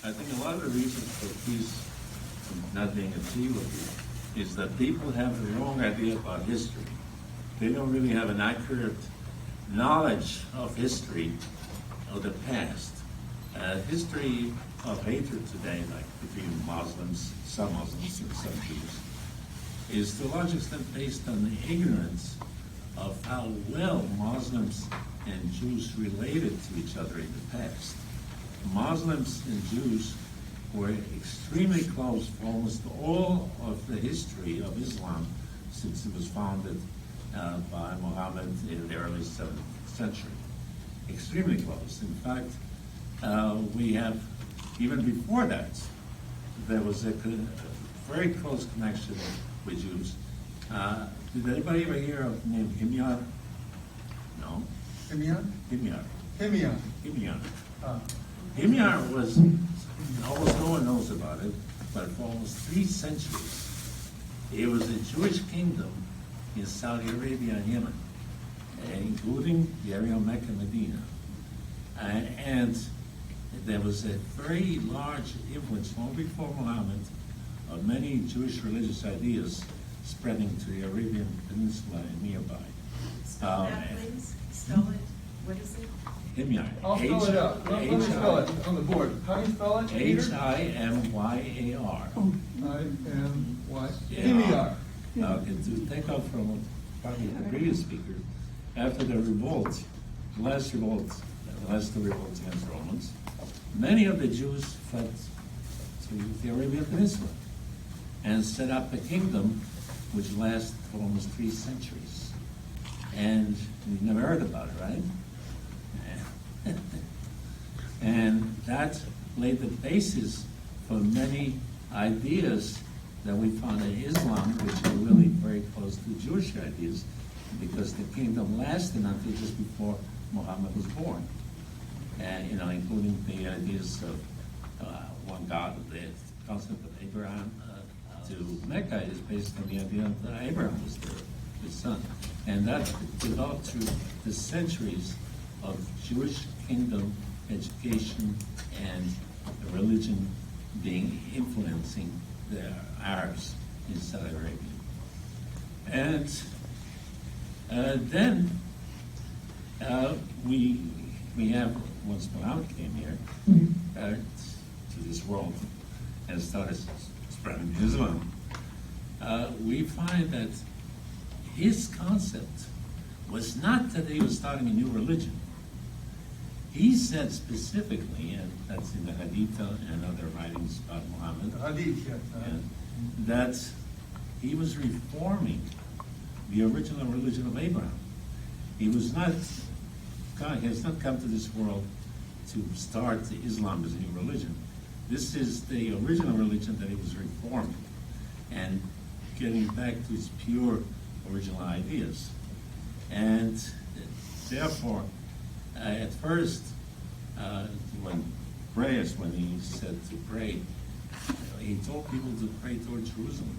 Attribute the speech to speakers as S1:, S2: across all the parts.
S1: I think a lot of the reasons for peace not being achievable is that people have the wrong idea about history. They don't really have an accurate knowledge of history of the past. History of hatred today, like between Muslims, some Muslims and some Jews, is to a large extent based on the ignorance of how well Muslims and Jews related to each other in the past. Muslims and Jews were extremely close for almost all of the history of Islam since it was founded by Muhammad in the early 7th century. Extremely close. In fact, we have, even before that, there was a very close connection with Jews. Did anybody ever hear of the name Miljan? No?
S2: Miljan?
S1: Miljan.
S2: Miljan.
S1: Miljan. Miljan was, almost no one knows about it, but for almost 3 centuries, it was a Jewish kingdom in Saudi Arabia and Yemen, including the area of Mecca and Medina. And there was a very large influence, long before Muhammad, of many Jewish religious ideas spreading to the Arabian Peninsula and nearby.
S3: Spell that, please. Spell it. What is it?
S1: Himyar.
S2: I'll spell it out. Let me spell it on the board. How do you spell it?
S1: Himyar.
S2: I-M-Y.
S1: Yeah.
S2: Himyar.
S1: Okay, to take off from probably the previous speaker, after the revolt, the last revolt against Romans, many of the Jews fled to the Arabian Peninsula and set up a kingdom which lasted for almost 3 centuries. And you've never heard about it, right? And that laid the basis for many ideas that we found in Islam, which are really very close to Jewish ideas, because the kingdom lasted until just before Muhammad was born. And, including the ideas of one God, the concept of Abraham to Mecca is based on the idea that Abraham was his son. And that developed through the centuries of Jewish kingdom education and religion influencing the Arabs in Saudi Arabia. And then we have, once Muhammad came here to this world and started spreading Islam, we find that his concept was not that he was starting a new religion. He said specifically, and that's in the Hadith and other writings about Muhammad,
S2: Hadith, yes.
S1: that he was reforming the original religion of Abraham. He has not come to this world to start Islam as a new religion. This is the original religion that he was reforming and getting back to his pure original ideas. And therefore, at first, when he said to pray, he told people to pray towards Jerusalem,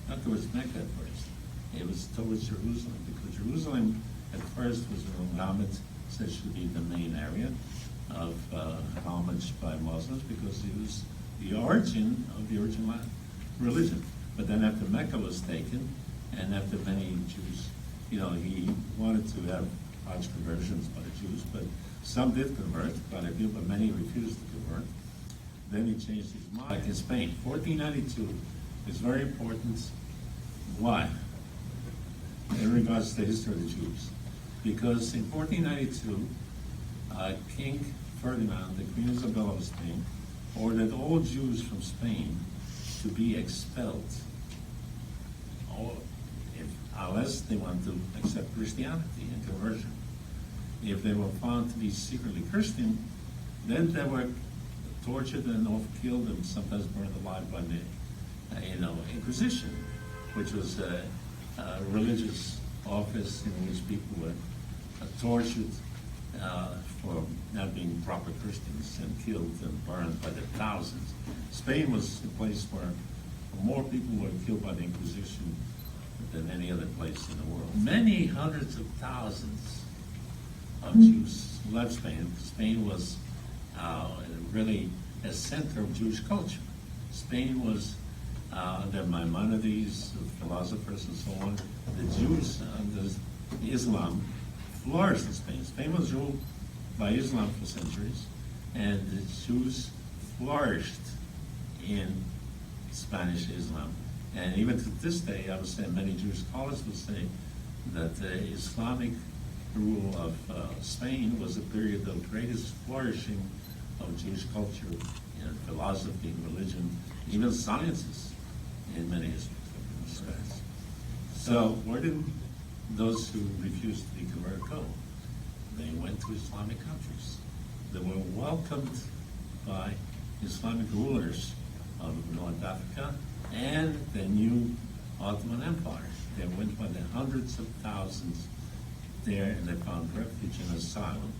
S1: not towards Mecca at first. It was towards Jerusalem, because Jerusalem at first was where Muhammad said should be the main area of homage by Muslims, because it was the origin of the original religion. But then after Mecca was taken, and after many Jews, he wanted to have large conversions by the Jews, but some did convert, quite a few, but many refused to convert. Then he changed his mind. Like in Spain, 1492 is very important. Why? In regards to the history of the Jews. Because in 1492, King Ferdinand, the Queen Isabella of Spain, ordered all Jews from Spain to be expelled, unless they want to accept Christianity and conversion. If they were found to be secretly Christian, then they were tortured and often killed and sometimes burned alive by the Inquisition, which was a religious office in which people were tortured for not being proper Christians and killed and burned by the thousands. Spain was a place where more people were killed by the Inquisition than any other place in the world. Many hundreds of thousands of Jews left Spain. Spain was really a center of Jewish culture. Spain was, the Maimonides, the philosophers and so on, the Jews under Islam flourished in Spain. Spain was ruled by Islam for centuries, and the Jews flourished in Spanish Islam. And even to this day, I would say many Jewish scholars would say that the Islamic rule of Spain was a period of greatest flourishing of Jewish culture in philosophy, religion, even sciences in many respects. So where did those who refused to be converted go? They went to Islamic countries. They were welcomed by Islamic rulers of North Africa and the new Ottoman Empire. They went by the hundreds of thousands there, and they found refuge and asylum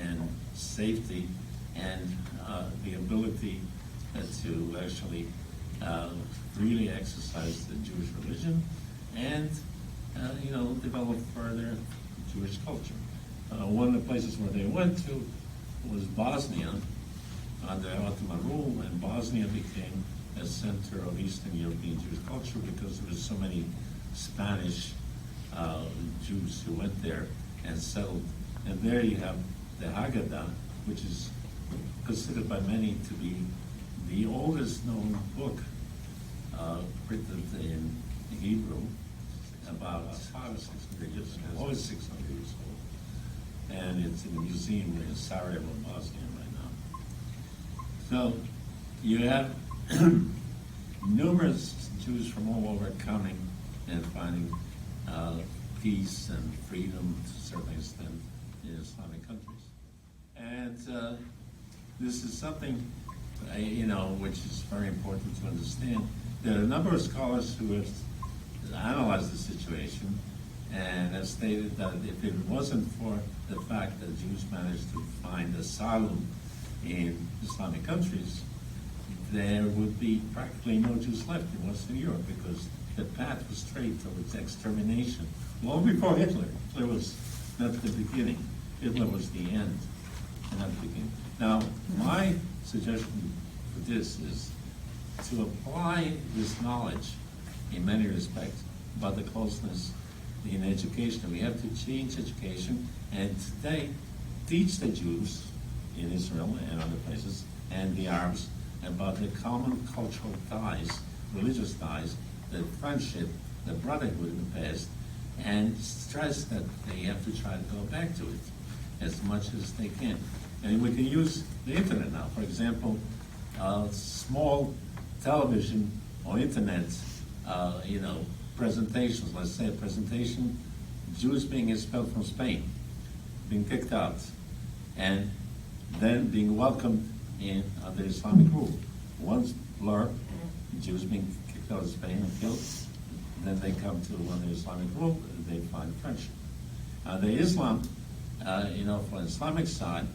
S1: and safety and the ability to actually really exercise the Jewish religion and develop further Jewish culture. One of the places where they went to was Bosnia under Ottoman rule, and Bosnia became a center of Eastern European Jewish culture because there were so many Spanish Jews who went there and settled. And there you have the Haggadah, which is considered by many to be the oldest known book written in Hebrew, about 500 or 600 years old, always 600 years old. And it's in a museum in Sarajevo, Bosnia right now. So you have numerous Jews from all over coming and finding peace and freedom to a certain extent in Islamic countries. And this is something, which is very important to understand. There are a number of scholars who have analyzed the situation and have stated that if it wasn't for the fact that Jews managed to find asylum in Islamic countries, there would be practically no Jews left in Western Europe because the path was straight towards extermination. Long before Hitler. Hitler was not the beginning. Hitler was the end, and not the beginning. Now, my suggestion for this is to apply this knowledge in many respects about the closeness in education. We have to change education and today teach the Jews in Israel and other places and the Arabs about the common cultural ties, religious ties, the friendship, the brotherhood in the past, and stress that they have to try to go back to it as much as they can. And we can use the internet now. For example, small television or internet, presentations. Let's say a presentation, Jews being expelled from Spain, being kicked out, and then being welcomed in under Islamic rule. Once blur, Jews being kicked out of Spain and killed, then they come to under Islamic rule, they find friendship. The Islam, for the Islamic side,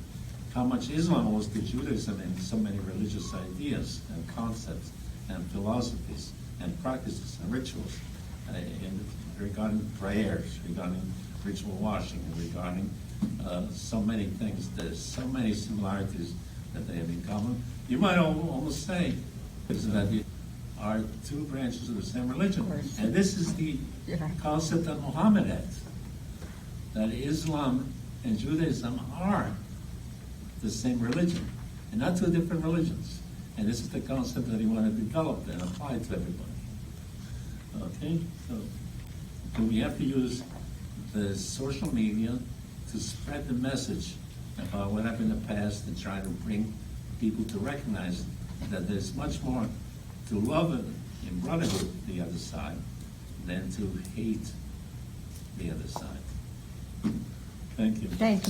S1: how much Islam owes to Judaism in so many religious ideas and concepts and philosophies and practices and rituals regarding prayers, regarding ritual washing, and regarding so many things. There's so many similarities that they have in common. You might almost say that we are two branches of the same religion. And this is the concept that Muhammad had, that Islam and Judaism are the same religion, and not two different religions. And this is the concept that he wanted to develop and apply to everybody. Okay, so we have to use the social media to spread the message about what happened in the past and try to bring people to recognize that there's much more to love in brotherhood the other side than to hate the other side. Thank you.
S4: Thank you.